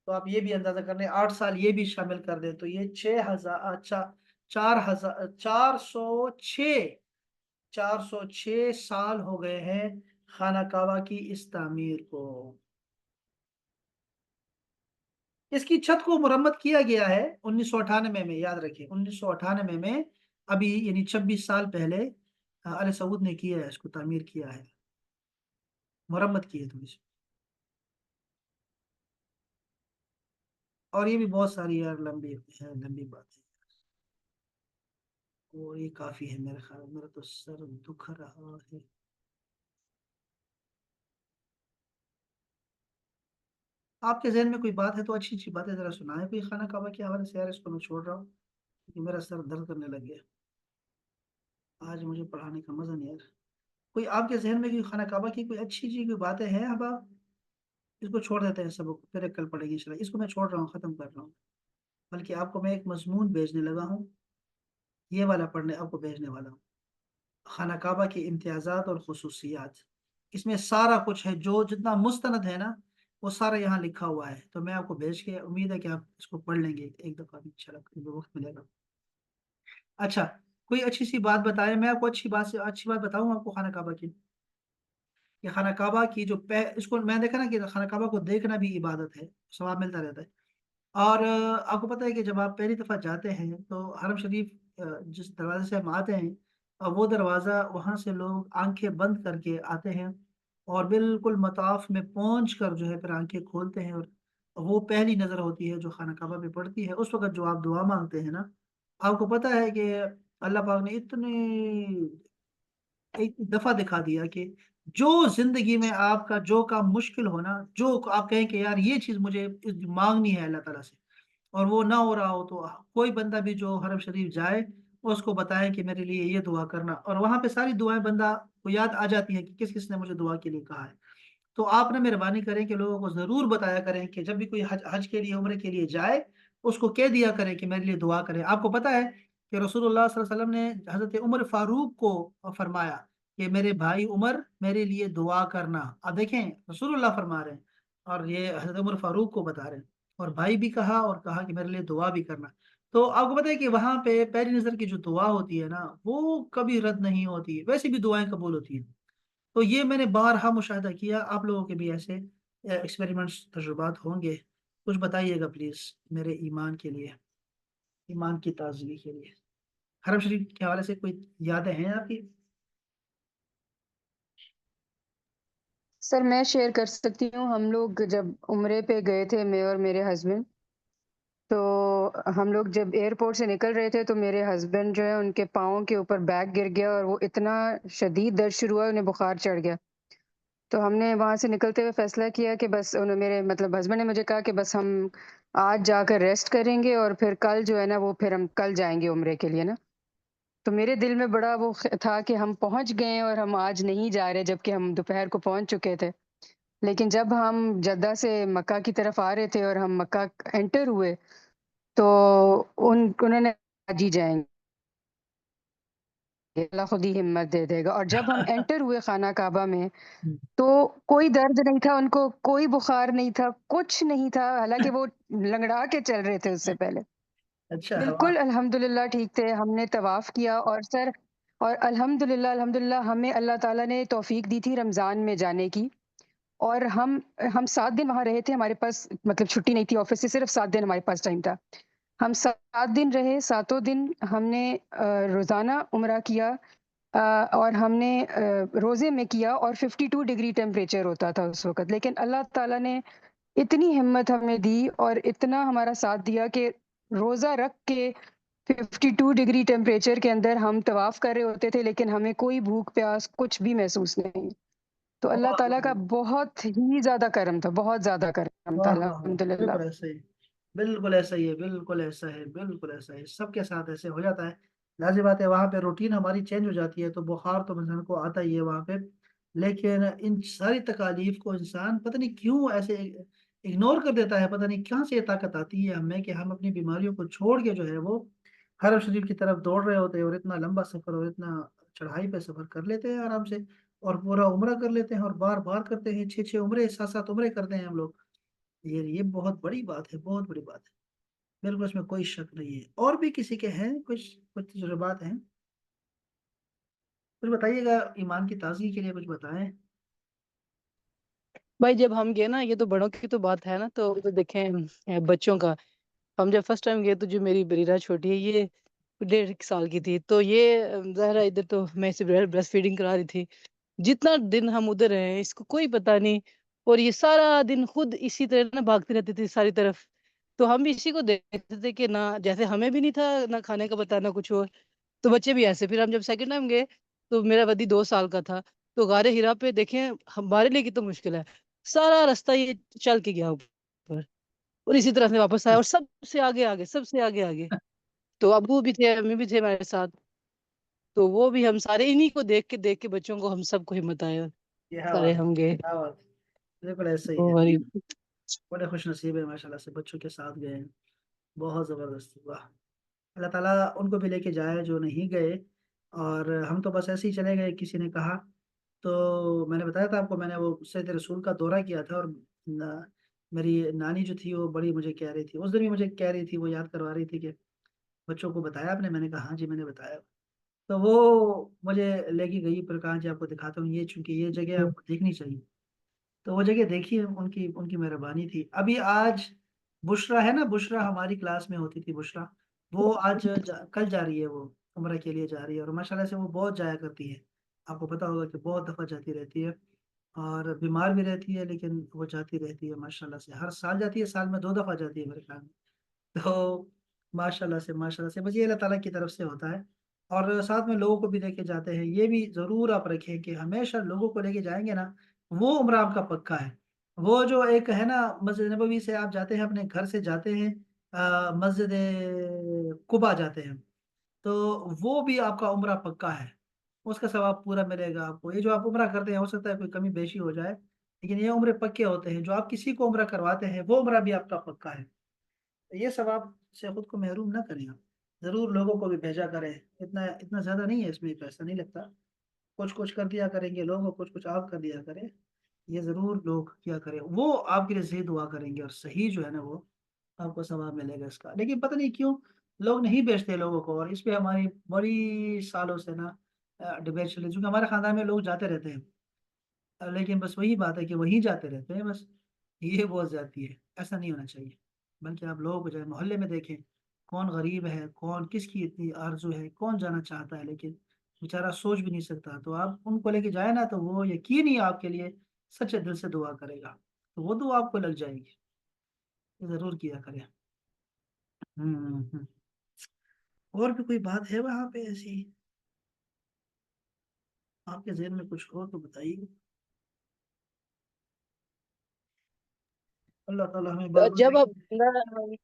تو آپ یہ بھی اندازہ کر لیں، 8 سال یہ بھی شامل کر دیں تو یہ 6,000، اچھا 4,000، 406 سال ہو گئے ہیں خانہ کعبہ کی اس تعمیر کو۔ اس کی چھت کو مرمت کیا گیا ہے 1998 میں، یاد رکھیں 1998 میں، ابھی یعنی 26 سال پہلے آل سعود نے کیا ہے، اس کو تعمیر کیا ہے، مرمت کی ہے تھوڑی سی۔ اور یہ بھی بہت ساری یار لمبی ہے، لمبی بات ہے، اور یہ کافی ہے میرے خیال میں، میرا تو سر دکھ رہا ہے۔ آپ کے ذہن میں کوئی بات ہے تو اچھی اچھی باتیں ذرا سنائیں کوئی خانہ کعبہ کے حوالے سے، یار اس کو میں چھوڑ رہا ہوں کیونکہ میرا سر درد کرنے لگ گیا، آج مجھے پڑھانے کا مزہ نہیں آ رہا۔ کوئی آپ کے ذہن میں کوئی خانہ کعبہ کی کوئی اچھی چیز کوئی باتیں ہیں؟ اب آپ اس کو چھوڑ دیتے ہیں سبق، پھر ایک کل پڑے گی انشاءاللہ، اس کو میں چھوڑ رہا ہوں، ختم کر رہا ہوں، بلکہ آپ کو میں ایک مضمون بھیجنے لگا ہوں، یہ والا پڑھنے آپ کو بھیجنے والا ہوں، خانہ کعبہ کی امتیازات اور خصوصیات۔ اس میں سارا کچھ ہے، جو جتنا مستند ہے نا وہ سارا یہاں لکھا ہوا ہے، تو میں آپ کو بھیج کے امید ہے کہ آپ اس کو پڑھ لیں گے ایک دفعہ بھی انشاءاللہ، کبھی وقت ملے گا۔ اچھا، کوئی اچھی سی بات بتائیں، میں آپ کو اچھی بات سے اچھی بات بتاؤں آپ کو خانہ کعبہ کی، کہ خانہ کعبہ کی جو اس کو میں دیکھا نا کہ خانہ کعبہ کو دیکھنا بھی عبادت ہے، ثواب ملتا رہتا ہے۔ اور آپ کو پتہ ہے کہ جب آپ پہلی دفعہ جاتے ہیں تو حرم شریف جس دروازے سے ہم آتے ہیں، وہ دروازہ وہاں سے لوگ آنکھیں بند کر کے آتے ہیں، اور بالکل مطاف میں پہنچ کر جو ہے پھر آنکھیں کھولتے ہیں، اور وہ پہلی نظر ہوتی ہے جو خانہ کعبہ پہ پڑتی ہے، اس وقت جو آپ دعا مانگتے ہیں نا، آپ کو پتہ ہے کہ اللہ پاک نے اتنی ایک دفعہ دکھا دیا کہ جو زندگی میں آپ کا جو کام مشکل ہونا، جو آپ کہیں کہ یار یہ چیز مجھے مانگنی ہے اللہ تعالیٰ سے، اور وہ نہ ہو رہا ہو، تو کوئی بندہ بھی جو حرم شریف جائے اس کو بتائے کہ میرے لیے یہ دعا کرنا، اور وہاں پہ ساری دعائیں بندہ کو یاد آ جاتی ہیں کہ کس کس نے مجھے دعا کے لیے کہا ہے۔ تو آپ نے مہربانی کریں کہ لوگوں کو ضرور بتایا کریں کہ جب بھی کوئی حج کے لیے عمرے کے لیے جائے اس کو کہہ دیا کریں کہ میرے لیے دعا کریں۔ آپ کو پتہ ہے کہ رسول اللہ صلی اللہ علیہ وسلم نے حضرت عمر فاروق کو فرمایا کہ میرے بھائی عمر میرے لیے دعا کرنا، اب دیکھیں رسول اللہ فرما رہے ہیں اور یہ حضرت عمر فاروق کو بتا رہے ہیں، اور بھائی بھی کہا اور کہا کہ میرے لیے دعا بھی کرنا۔ تو آپ کو پتہ ہے کہ وہاں پہ پہلی نظر کی جو دعا ہوتی ہے نا وہ کبھی رد نہیں ہوتی، ویسے بھی دعائیں قبول ہوتی ہیں۔ تو یہ میں نے بارہا مشاہدہ کیا، آپ لوگوں کے بھی ایسے ایکسپیریمنٹس تجربات ہوں گے، کچھ بتائیے گا پلیز میرے ایمان کے لیے، ایمان کی تازگی کے لیے۔ حرم شریف کے حوالے سے کوئی یادیں ہیں آپ کی؟ سر میں شیئر کر سکتی ہوں، ہم لوگ جب عمرے پہ گئے تھے میں اور میرے ہسبینڈ، تو ہم لوگ جب ایئرپورٹ سے نکل رہے تھے تو میرے ہسبینڈ جو ہے ان کے پاؤں کے اوپر بیگ گر گیا اور وہ اتنا شدید درد شروع ہوا، انہیں بخار چڑھ گیا۔ تو ہم نے وہاں سے نکلتے ہوئے فیصلہ کیا کہ بس انہوں میرے مطلب ہسبینڈ نے مجھے کہا کہ بس ہم آج جا کر ریسٹ کریں گے اور پھر کل جو ہے نا وہ پھر ہم کل جائیں گے عمرے کے لیے نا۔ تو میرے دل میں بڑا وہ تھا کہ ہم پہنچ گئے اور ہم آج نہیں جا رہے، جبکہ ہم دوپہر کو پہنچ چکے تھے۔ لیکن جب ہم جدہ سے مکہ کی طرف آ رہے تھے اور ہم مکہ انٹر ہوئے تو انہوں نے جی جائیں گے، اللہ خود ہی ہمت دے دے گا۔ اور جب ہم انٹر ہوئے خانہ کعبہ میں تو کوئی درد نہیں تھا، ان کو کوئی بخار نہیں تھا، کچھ نہیں تھا، حالانکہ وہ لنگڑا کے چل رہے تھے اس سے پہلے، اچھا ہوا۔ بالکل الحمدللہ ٹھیک تھے۔ ہم نے طواف کیا اور سر، اور الحمدللہ ہمیں اللہ تعالیٰ نے توفیق دی تھی رمضان میں جانے کی، اور ہم 7 دن وہاں رہے تھے، ہمارے پاس مطلب چھٹی نہیں تھی آفس سے، صرف 7 دن ہمارے پاس ٹائم تھا۔ ہم 7 دن رہے، ساتوں دن ہم نے روزانہ عمرہ کیا، اور ہم نے روزے میں کیا، اور 52 ڈگری ٹیمپریچر ہوتا تھا اس وقت، لیکن اللہ تعالیٰ نے اتنی ہمت ہمیں دی اور اتنا ہمارا ساتھ دیا کہ روزہ رکھ کے 52 ڈگری ٹیمپریچر کے اندر ہم طواف کر رہے ہوتے تھے، لیکن ہمیں کوئی بھوک پیاس کچھ بھی محسوس نہیں۔ تو اللہ واہ تعالیٰ کا بہت ہی زیادہ کرم تھا، بہت زیادہ کرم تھا واہ واہ واہ، الحمدللہ۔ بالکل ایسا ہی، بالکل ایسا ہی ہے، بالکل ایسا ہے، بالکل ایسا ہے، سب کے ساتھ ایسے ہو جاتا ہے۔ لازم بات ہے وہاں پہ روٹین ہماری چینج ہو جاتی ہے تو بخار تو انسان کو آتا ہی ہے وہاں پہ، لیکن ان ساری تکالیف کو انسان پتہ نہیں کیوں ایسے اگنور کر دیتا ہے، پتہ نہیں کہاں سے یہ طاقت آتی ہے ہمیں کہ ہم اپنی بیماریوں کو چھوڑ کے جو ہے وہ حرم شریف کی طرف دوڑ رہے ہوتے ہیں، اور اتنا لمبا سفر اور اتنا چڑھائی پہ سفر کر لیتے ہیں آرام سے، اور پورا عمرہ کر لیتے ہیں، اور بار بار کرتے ہیں، 6 6 عمرے، 7 7 عمرے کرتے ہیں ہم لوگ۔ یہ بہت بڑی بات ہے، بہت بڑی بات ہے، بالکل اس میں کوئی شک نہیں ہے۔ اور بھی کسی کے ہیں کچھ کچھ تجربات ہیں؟ کچھ بتائیے گا، ایمان کی تازگی کے لیے کچھ بتائیں۔ بھائی جب ہم گئے نا، یہ تو بڑوں کی تو بات ہے نا، تو دیکھیں بچوں کا، ہم جب فرسٹ ٹائم گئے تو جو میری بریرہ چھوٹی ہے یہ 1.5 سال کی تھی، تو یہ ظاہرہ ادھر تو میں اسے بریسٹ فیڈنگ کرا رہی تھی۔ جتنا دن ہم ادھر رہے اس کو کوئی پتا نہیں، اور یہ سارا دن خود اسی طرح نہ بھاگتی رہتی تھی ساری طرف، تو ہم بھی اسی کو دیکھتے تھے کہ نہ جیسے ہمیں بھی نہیں تھا نہ کھانے کا پتا نہ کچھ اور، تو بچے بھی ایسے۔ پھر ہم جب سیکنڈ ٹائم گئے تو میرا ودی 2 سال کا تھا، تو غار ہرا پہ دیکھیں ہمارے لیے کتنا مشکل ہے، سارا راستہ یہ چل کے گیا اوپر، اور اسی طرح سے واپس آیا، اور سب سے آگے آگے، سب سے آگے آگے، تو ابو بھی تھے امی بھی تھے ہمارے ساتھ، تو وہ بھی ہم سارے انہی کو دیکھ کے بچوں کو ہم سب کو ہمت آیا، کیا سارے بات ہے، ہم گئے۔ کیا بات ہے، بالکل ایسا ہی وہ ہے۔ ہماری بڑے خوش نصیب ہے ماشاء اللہ سے، بچوں کے ساتھ گئے ہیں، بہت زبردست، واہ۔ اللہ تعالیٰ ان کو بھی لے کے جائے جو نہیں گئے، اور ہم تو بس ایسے ہی چلے گئے، کسی نے کہا تو میں نے بتایا تھا آپ کو، میں نے وہ سید رسول کا دورہ کیا تھا، اور میری نانی جو تھی وہ بڑی مجھے کہہ رہی تھی، اس دن بھی مجھے کہہ رہی تھی، وہ یاد کروا رہی تھی کہ بچوں کو بتایا آپ نے؟ میں نے کہا ہاں جی میں نے بتایا۔ تو وہ مجھے لے کے گئی، پر کہاں جی آپ کو دکھاتا ہوں، یہ چونکہ یہ جگہ آپ کو دیکھنی چاہیے، تو وہ جگہ دیکھی، ان کی مہربانی تھی۔ ابھی آج بشرا ہے نا، بشرا ہماری کلاس میں ہوتی تھی، بشرا، وہ آج کل جا رہی ہے، وہ عمرہ کے لیے جا رہی ہے، اور ماشاءاللہ سے وہ بہت جایا کرتی ہے، آپ کو پتا ہوگا کہ بہت دفعہ جاتی رہتی ہے، اور بیمار بھی رہتی ہے لیکن وہ جاتی رہتی ہے ماشاءاللہ سے، ہر سال جاتی ہے، سال میں 2 دفعہ جاتی ہے میرے خیال میں، تو ماشاء اللہ سے بس یہ اللہ تعالیٰ کی طرف سے ہوتا ہے۔ اور ساتھ میں لوگوں کو بھی لے کے جاتے ہیں، یہ بھی ضرور آپ رکھیں کہ ہمیشہ لوگوں کو لے کے جائیں گے نا، وہ عمرہ آپ کا پکا ہے۔ وہ جو ایک ہے نا، مسجد نبوی سے آپ جاتے ہیں، اپنے گھر سے جاتے ہیں مسجد قباء جاتے ہیں، تو وہ بھی آپ کا عمرہ پکا ہے، اس کا ثواب پورا ملے گا آپ کو۔ یہ جو آپ عمرہ کرتے ہیں، ہو سکتا ہے کوئی کمی بیشی ہو جائے، لیکن یہ عمرے پکے ہوتے ہیں، جو آپ کسی کو عمرہ کرواتے ہیں وہ عمرہ بھی آپ کا پکا ہے، یہ ثواب سے خود کو محروم نہ کریں آپ، ضرور لوگوں کو بھی بھیجا کریں، اتنا اتنا زیادہ نہیں ہے، اس میں پیسہ نہیں لگتا، کچھ کچھ کر دیا کریں گے لوگ، اور کچھ کچھ آپ کر دیا کریں، یہ ضرور لوگ کیا کریں، وہ آپ کے لیے صحیح دعا کریں گے، اور صحیح جو ہے نا وہ آپ کو ثواب ملے گا اس کا۔ لیکن پتہ نہیں کیوں لوگ نہیں بیچتے لوگوں کو، اور اس پہ ہماری بڑی سالوں سے نا ڈبیٹ چلی، چونکہ ہمارے خاندان میں لوگ جاتے رہتے ہیں، لیکن بس وہی بات ہے کہ وہیں جاتے رہتے ہیں بس، یہ بہت زیادتی ہے، ایسا نہیں ہونا چاہیے، بلکہ آپ لوگوں کو جو ہے محلے میں دیکھیں، کون غریب ہے، کون کس کی اتنی آرزو ہے، کون جانا چاہتا ہے لیکن بیچارہ سوچ بھی نہیں سکتا، تو آپ ان کو لے کے جائیں نا، تو وہ یقین ہی آپ کے لیے سچے دل سے دعا کرے گا، تو وہ دعا آپ کو لگ جائے گی، یہ ضرور کیا کریں۔ ہوں۔ اور بھی کوئی بات ہے وہاں پہ ایسی آپ کے ذہن میں کچھ ہو تو بتائیے، اللہ تعالیٰ ہمیں بار بار جب اب دیکھیں۔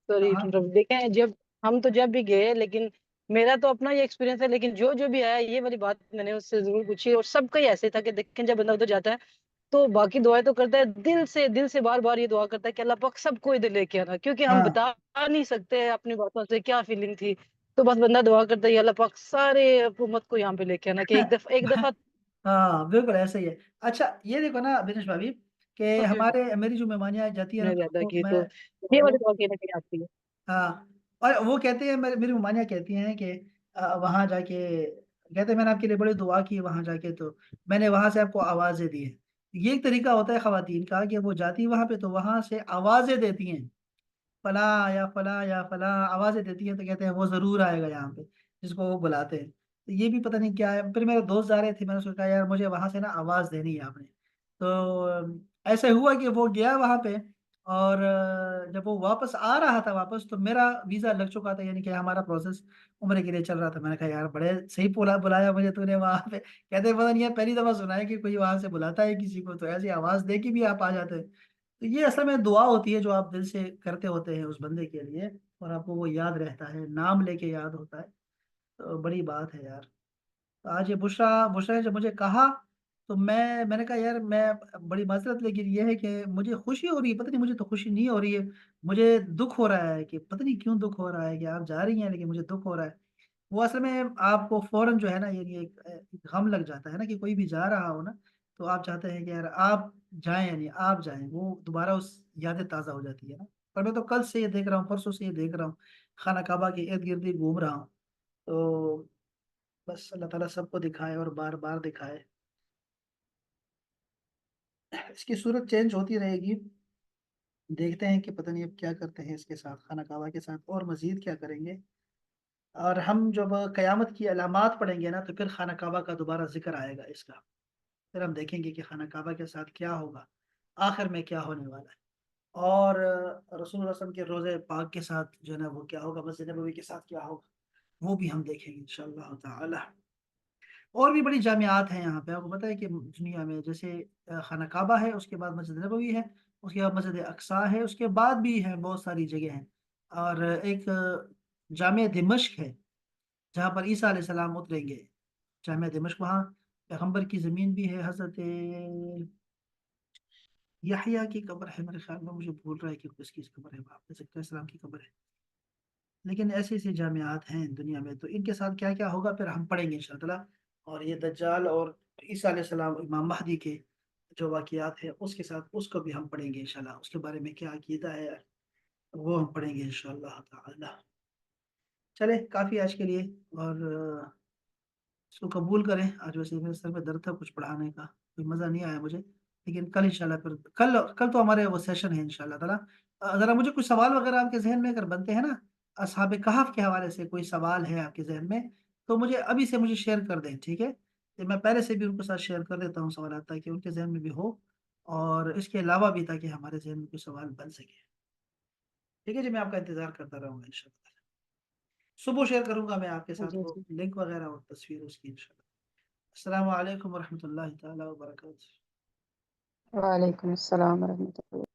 سوری ہاں دیکھیں، جب ہم تو جب بھی گئے، لیکن میرا تو اپنا یہ ایکسپیرینس ہے، لیکن جو جو بھی آیا یہ والی بات میں نے اس سے ضرور پوچھی، اور سب کا ہی ایسے تھا کہ دیکھیں جب بندہ ادھر جاتا ہے تو باقی دعائیں تو کرتا ہے، دل سے بار بار یہ دعا کرتا ہے کہ اللہ پاک سب کو ادھر لے کے آنا، کیونکہ ہم ہاں بتا نہیں سکتے اپنی باتوں سے کیا فیلنگ تھی، تو بس بندہ دعا کرتا ہے یا اللہ پاک سارے حکومت کو یہاں پہ لے کے آنا، کہ ایک دفعہ ہاں بالکل ایسا ہی ہے۔ اچھا یہ دیکھو نا بنش بھابھی، کہ میری جو مہمانیاں جاتی ہے نا، نے زیادہ تو کی، میں تو یہ وہ والی دعا کہیں نہ کہیں آتی ہے۔ ہاں، اور وہ کہتے ہیں، میری ممانیاں کہتی ہیں کہ وہاں جا کے کہتے ہیں میں نے آپ کے لیے بڑی دعا کی وہاں جا کے، تو میں نے وہاں سے آپ کو آوازیں دی ہیں، یہ ایک طریقہ ہوتا ہے خواتین کا کہ وہ جاتی وہاں پہ تو وہاں سے آوازیں دیتی ہیں، فلاں یا فلاں یا فلاں آوازیں دیتی ہیں، تو کہتے ہیں وہ ضرور آئے گا یہاں پہ، جس کو وہ بلاتے ہیں، تو یہ بھی پتہ نہیں کیا ہے۔ پھر میرے دوست جا رہے تھے، میں نے سوچا یار مجھے وہاں سے نا آواز دینی ہے آپ نے، تو ایسے ہوا کہ وہ گیا وہاں پہ، اور جب وہ واپس آ رہا تھا واپس، تو میرا ویزا لگ چکا تھا، یعنی کہ ہمارا پروسیس عمرے کے لیے چل رہا تھا، میں نے کہا یار بڑے صحیح بلایا مجھے تو نے وہاں پہ، کہتے پتہ نہیں ہے پہلی دفعہ سنا ہے کہ کوئی وہاں سے بلاتا ہے کسی کو، تو ایسی آواز دے کے بھی آپ آ جاتے ہیں، تو یہ اصل میں دعا ہوتی ہے جو آپ دل سے کرتے ہوتے ہیں اس بندے کے لیے، اور آپ کو وہ یاد رہتا ہے، نام لے کے یاد ہوتا ہے، تو بڑی بات ہے یار۔ تو آج یہ بشرا نے جب مجھے کہا، تو میں نے کہا یار میں بڑی معذرت، لیکن یہ ہے کہ مجھے خوشی ہو رہی ہے، پتہ نہیں مجھے تو خوشی نہیں ہو رہی ہے، مجھے دکھ ہو رہا ہے، کہ پتہ نہیں کیوں دکھ ہو رہا ہے کہ آپ جا رہی ہیں لیکن مجھے دکھ ہو رہا ہے۔ وہ اصل میں آپ کو فوراً جو ہے نا، یعنی ایک غم لگ جاتا ہے نا، کہ کوئی بھی جا رہا ہو نا، تو آپ چاہتے ہیں کہ یار آپ جائیں یا نہیں آپ جائیں، وہ دوبارہ اس یادیں تازہ ہو جاتی ہے نا. پر میں تو کل سے یہ دیکھ رہا ہوں، پرسوں سے یہ دیکھ رہا ہوں، خانہ کعبہ کے ارد گرد ہی گھوم رہا ہوں. تو بس اللہ تعالیٰ سب کو دکھائے اور بار بار دکھائے. اس کی صورت چینج ہوتی رہے گی. دیکھتے ہیں کہ پتہ نہیں اب کیا کرتے ہیں اس کے ساتھ، خانہ کعبہ کے ساتھ، اور مزید کیا کریں گے. اور ہم جب قیامت کی علامات پڑھیں گے نا تو پھر خانہ کعبہ کا دوبارہ ذکر آئے گا اس کا. پھر ہم دیکھیں گے کہ خانہ کعبہ کے ساتھ کیا ہوگا، آخر میں کیا ہونے والا ہے. اور رسول اللہ صلی اللہ علیہ وسلم کے روزے پاک کے ساتھ جو ہے نا وہ کیا ہوگا، مسجد نبوی کے ساتھ کیا ہوگا، وہ بھی ہم دیکھیں گے انشاءاللہ تعالی. اور بھی بڑی جامعات ہیں یہاں پہ، آپ کو پتہ ہے کہ دنیا میں جیسے خانہ کعبہ ہے، اس کے بعد مسجد نبوی ہے، اس کے بعد مسجد اقصیٰ ہے، اس کے بعد بھی ہیں بہت ساری جگہ ہیں. اور ایک جامع دمشق ہے جہاں پر عیسیٰ علیہ السلام اتریں گے. جامع دمشق، وہاں پیغمبر کی زمین بھی ہے. حضرت یحییٰ کی قبر ہے میرے خیال میں، مجھے بھول رہا ہے کہ کس کی قبر ہے، آپ کہہ سکتے ہیں السلام کی قبر ہے. لیکن ایسی ایسی جامعات ہیں دنیا میں، تو ان کے ساتھ کیا کیا ہوگا پھر ہم پڑھیں گے انشاءاللہ تعالیٰ. اور یہ دجال اور عیسیٰ علیہ السلام، امام مہدی کے جو واقعات ہیں اس کے ساتھ اس کو بھی ہم پڑھیں گے انشاءاللہ. اس کے بارے میں کیا عقیدہ ہے وہ ہم پڑھیں گے انشاءاللہ تعالی. چلے کافی آج کے لیے. اور اس کو قبول کریں. آج ویسے میرے سر میں درد تھا کچھ پڑھانے کا، کوئی مزہ نہیں آیا مجھے. لیکن کل انشاءاللہ پھر کل تو ہمارے وہ سیشن ہے انشاءاللہ تعالیٰ. ذرا مجھے کچھ سوال وغیرہ آپ کے ذہن میں اگر بنتے ہیں نا اصحاب کہف کے حوالے سے، کوئی سوال ہے آپ کے ذہن میں تو مجھے ابھی سے مجھے شیئر کر دیں، ٹھیک ہے؟ کہ میں پہلے سے بھی ان کے ساتھ شیئر کر دیتا ہوں سوالات، تاکہ ان کے ذہن میں بھی ہو، اور اس کے علاوہ بھی تاکہ ہمارے ذہن میں کوئی سوال بن سکے. ٹھیک ہے جی، میں آپ کا انتظار کرتا رہوں گا انشاءاللہ. صبح شیئر کروں گا میں آپ کے ساتھ جی وہ جی. لنک وغیرہ اور تصویر اس کی انشاءاللہ. السلام علیکم ورحمۃ اللہ تعالیٰ وبرکاتہ. وعلیکم السلام ورحمۃ اللہ.